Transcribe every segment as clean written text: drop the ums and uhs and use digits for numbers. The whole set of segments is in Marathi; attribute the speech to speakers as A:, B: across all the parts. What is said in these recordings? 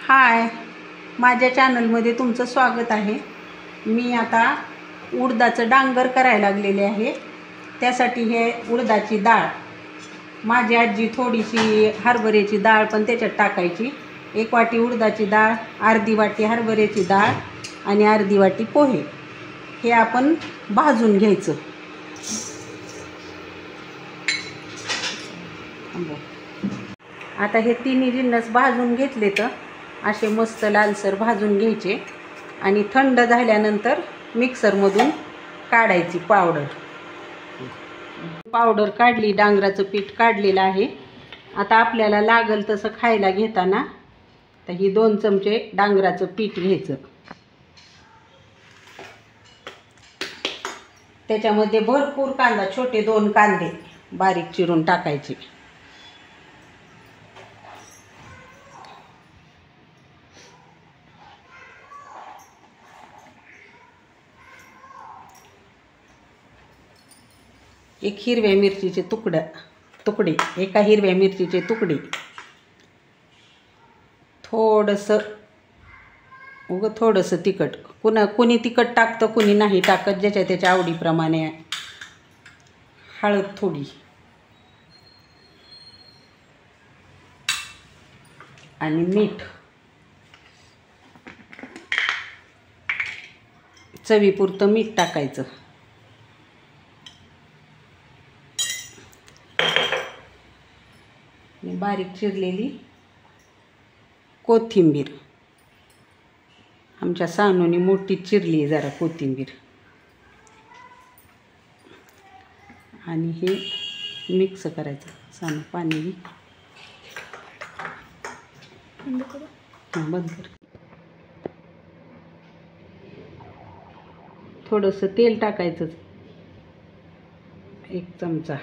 A: हाय, माझ्या चॅनलमध्ये तुमचं स्वागत आहे। मी आता उडदाचं डांगर करायला लागलेले आहे। त्यासाठी हे उडदाची डाळ, माझी आजी थोडीशी हरभऱ्याची डाळ पण त्याच्यात टाकायची। 1 वाटी उडदाची डाळ, अर्धी वाटी हरभऱ्याची डाळ आणि अर्धी वाटी पोहे, हे आपण भाजून घ्यायचं। आता हे तिन्ही जिन्नस भाजून घेतले तर असे मस्त लालसर भाजून घ्यायचे आणि थंड झाल्यानंतर मिक्सरमधून काढायची पावडर काढली। डांगराचं पीठ काढलेलं आहे। आता आपल्याला लागल तसं खायला घेताना तर ही 2 चमचे डांगराचं पीठ घ्यायचं। त्याच्यामध्ये भरपूर कांदा, छोटे 2 कांदे बारीक चिरून टाकायचे। एक हिरव्या मिरचीचे तुकडे, एका हिरव्या मिरचीचे तुकडे, थोडंसं तिखट, कोणी तिखट टाकतं कोणी नाही टाकत, ज्याच्या त्याच्या आवडीप्रमाणे। हळद थोडी आणि मीठ, चवीपुरतं मीठ टाकायचं। बारीक चिरलेली कोथिंबीर, आमच्या सानूनी मोठी चिरली जरा कोथिंबीर, आणि हे मिक्स करायचं। सानू पाणी बंद कर। थोडंसं तेल टाकायचं, 1 चमचा,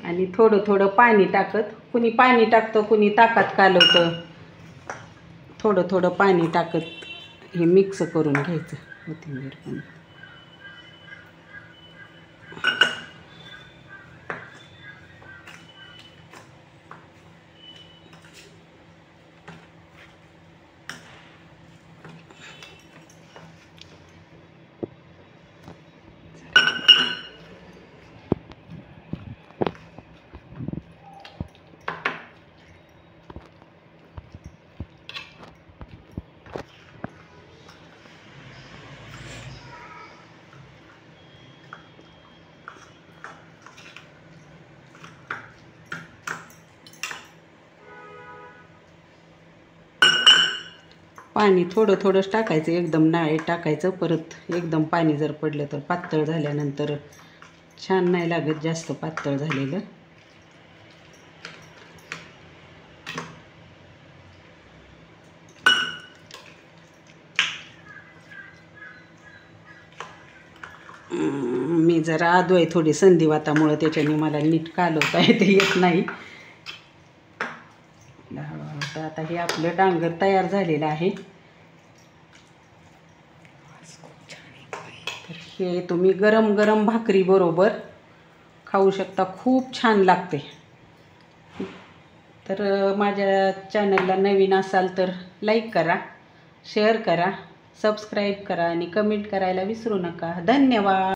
A: आणि थोडं पाणी टाकत, कुणी पाणी टाकतं कुणी ताकात कालवतं, थोडं पाणी टाकत हे मिक्स करून घ्यायचं। कोथिंबीर पण पाणी थोडंच टाकायचं, एकदम नाही टाकायचं। परत एकदम पाणी जर पडलं तर पातळ झाल्यानंतर छान नाही लागत, जास्त पातळ झालेलं। मी जरा आदू आहे थोडी संधिवातामुळे, त्याच्याने मला नीट कालवता येत नाही। आता हे आपलं डांगर तयार झालेलं आहे। तर हे तुम्ही गरम भाकरी बरोबर खाऊ शकता, खूप छान लागते। तर माझ्या चॅनलला नवीन असाल तर लाईक करा, शेअर करा, सबस्क्राईब करा आणि कमेंट करायला विसरू नका। धन्यवाद।